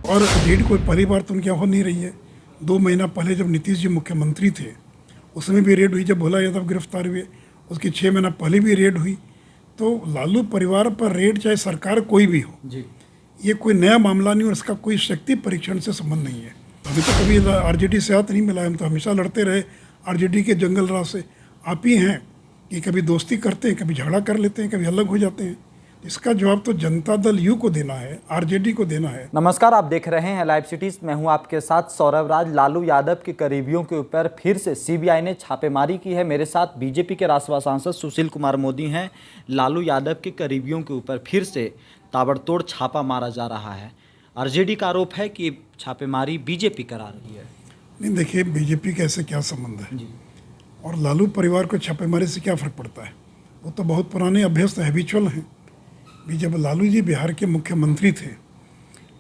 और रेड कोई पहली बार तो उनके यहाँ हो नहीं रही है। 2 महीना पहले जब नीतीश जी मुख्यमंत्री थे उसमें भी रेड हुई, जब भोला यादव गिरफ्तार हुए उसके 6 महीना पहले भी रेड हुई। तो लालू परिवार पर रेड चाहे सरकार कोई भी हो जी, ये कोई नया मामला नहीं और इसका कोई शक्ति परीक्षण से संबंध नहीं है। अभी तो कभी आरजेडी से हाथ नहीं मिला, हम तो हमेशा लड़ते रहे आरजेडी के जंगल राज से। आप ही हैं कि कभी दोस्ती करते हैं, कभी झगड़ा कर लेते हैं, कभी अलग हो जाते हैं। इसका जवाब तो जनता दल यू को देना है, आरजेडी को देना है। नमस्कार, आप देख रहे हैं लाइव सिटीज। मैं हूं आपके साथ सौरभ राज। लालू यादव के करीबियों के ऊपर फिर से सीबीआई ने छापेमारी की है। मेरे साथ बीजेपी के राज्यसभा सांसद सुशील कुमार मोदी हैं। लालू यादव के करीबियों के ऊपर फिर से ताबड़तोड़ छापा मारा जा रहा है। आरजेडी का आरोप है कि छापेमारी बीजेपी करा रही है। नहीं, देखिए बीजेपी का ऐसे क्या संबंध है जी, और लालू परिवार को छापेमारी से क्या फ़र्क पड़ता है। वो तो बहुत पुराने अभ्यस्त हैबिचुअल हैं। भी जब लालू जी बिहार के मुख्यमंत्री थे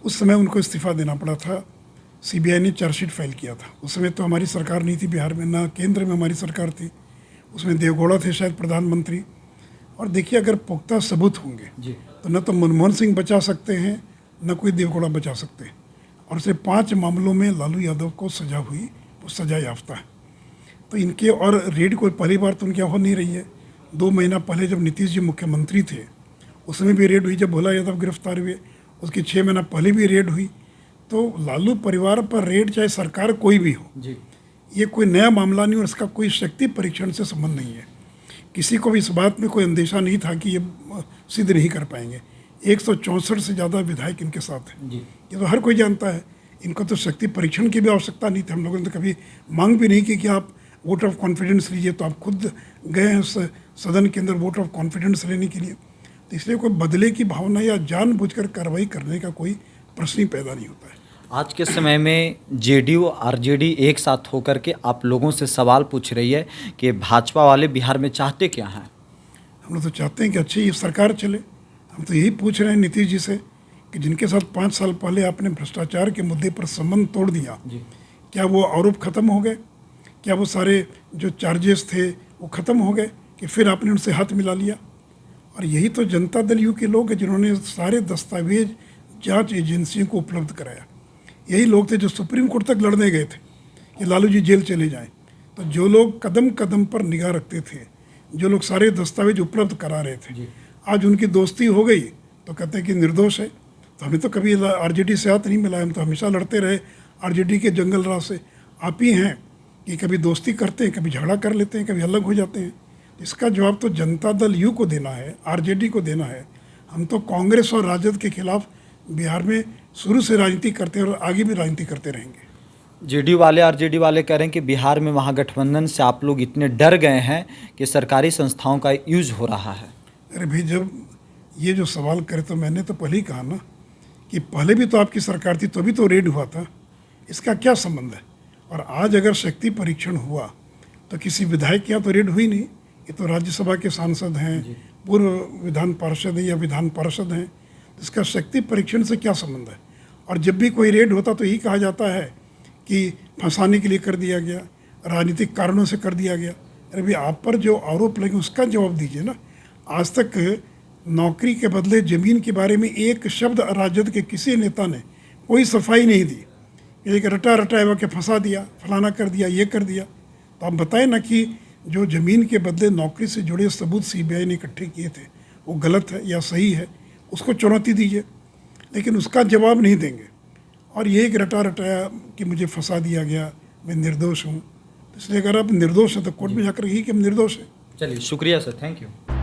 उस समय उनको इस्तीफ़ा देना पड़ा था। सीबीआई ने चार्जशीट फाइल किया था। उस समय तो हमारी सरकार नहीं थी बिहार में, ना केंद्र में हमारी सरकार थी। उसमें देवगौड़ा थे शायद प्रधानमंत्री। और देखिए अगर पुख्ता सबूत होंगे जी, तो न तो मनमोहन सिंह बचा सकते हैं न कोई देवगौड़ा बचा सकते हैं। और सिर्फ 5 मामलों में लालू यादव को सजा हुई, वो सजा याफ्ता है। तो इनके और रेड कोई पहली बार तो उनके यहाँ हो नहीं रही है। 2 महीना पहले जब नीतीश जी मुख्यमंत्री थे उसमें भी रेड हुई, जब भोला यादव गिरफ्तार हुए उसके 6 महीना पहले भी रेड हुई। तो लालू परिवार पर रेड चाहे सरकार कोई भी हो जी, ये कोई नया मामला नहीं और इसका कोई शक्ति परीक्षण से संबंध नहीं है। किसी को भी इस बात में कोई अंदेशा नहीं था कि ये सिद्ध नहीं कर पाएंगे। 164 से ज़्यादा विधायक इनके साथ हैं। जी, ये तो हर कोई जानता है। इनको तो शक्ति परीक्षण की भी आवश्यकता नहीं थी। हम लोगों ने तो कभी मांग भी नहीं की कि आप वोट ऑफ कॉन्फिडेंस लीजिए, तो आप खुद गए हैं उस सदन के अंदर वोट ऑफ कॉन्फिडेंस लेने के लिए। तो इसलिए कोई बदले की भावना या जानबूझकर कार्रवाई करने का कोई प्रश्न ही पैदा नहीं होता है। आज के समय में जेडीयू आरजेडी एक साथ होकर के आप लोगों से सवाल पूछ रही है कि भाजपा वाले बिहार में चाहते क्या हैं। हम लोग तो चाहते हैं कि अच्छी ये सरकार चले। हम तो यही पूछ रहे हैं नीतीश जी से कि जिनके साथ 5 साल पहले आपने भ्रष्टाचार के मुद्दे पर संबंध तोड़ दिया, जी, क्या वो आरोप खत्म हो गए? क्या वो सारे जो चार्जेस थे वो ख़त्म हो गए कि फिर आपने उनसे हाथ मिला लिया? और यही तो जनता दल यू के लोग हैं जिन्होंने सारे दस्तावेज जांच एजेंसियों को उपलब्ध कराया। यही लोग थे जो सुप्रीम कोर्ट तक लड़ने गए थे कि लालू जी जेल चले जाएं। तो जो लोग कदम कदम पर निगाह रखते थे, जो लोग सारे दस्तावेज उपलब्ध करा रहे थे, आज उनकी दोस्ती हो गई तो कहते हैं कि निर्दोष है। तो हमें तो कभी आरजेडी से हाथ नहीं मिला, हम तो हमेशा लड़ते रहे आरजेडी के जंगल राज से। आप ही हैं कि कभी दोस्ती करते हैं, कभी झगड़ा कर लेते हैं, कभी अलग हो जाते हैं। इसका जवाब तो जनता दल यू को देना है, आरजेडी को देना है। हम तो कांग्रेस और राजद के खिलाफ बिहार में शुरू से राजनीति करते हैं और आगे भी राजनीति करते रहेंगे। जेडीयू वाले आरजेडी वाले कह रहे हैं कि बिहार में महागठबंधन से आप लोग इतने डर गए हैं कि सरकारी संस्थाओं का यूज हो रहा है। अरे भाई, जब ये जो सवाल करे तो मैंने तो पहले ही कहा ना कि पहले भी तो आपकी सरकार थी तो भी तो रेड हुआ था। इसका क्या संबंध है? और आज अगर शक्ति परीक्षण हुआ तो किसी विधायक के यहाँ तो रेड हुई नहीं। ये तो राज्यसभा के सांसद हैं, पूर्व विधान पार्षद हैं या विधान पार्षद हैं। इसका शक्ति परीक्षण से क्या संबंध है? और जब भी कोई रेड होता तो यही कहा जाता है कि फंसाने के लिए कर दिया गया, राजनीतिक कारणों से कर दिया गया। अरे भाई, आप पर जो आरोप लगे उसका जवाब दीजिए ना। आज तक नौकरी के बदले ज़मीन के बारे में एक शब्द राजद के किसी नेता ने कोई सफाई नहीं दी। एक रटा रटाया के फंसा दिया, फलाना कर दिया, ये कर दिया। तो आप बताएं ना कि जो ज़मीन के बदले नौकरी से जुड़े सबूत सीबीआई ने इकट्ठे किए थे वो गलत है या सही है, उसको चुनौती दीजिए। लेकिन उसका जवाब नहीं देंगे और ये एक रटा रटाया कि मुझे फंसा दिया गया, मैं निर्दोष हूँ। तो इसलिए अगर आप निर्दोष हैं तो कोर्ट में जाकर यही कि हम निर्दोष हैं। चलिए, शुक्रिया सर, थैंक यू।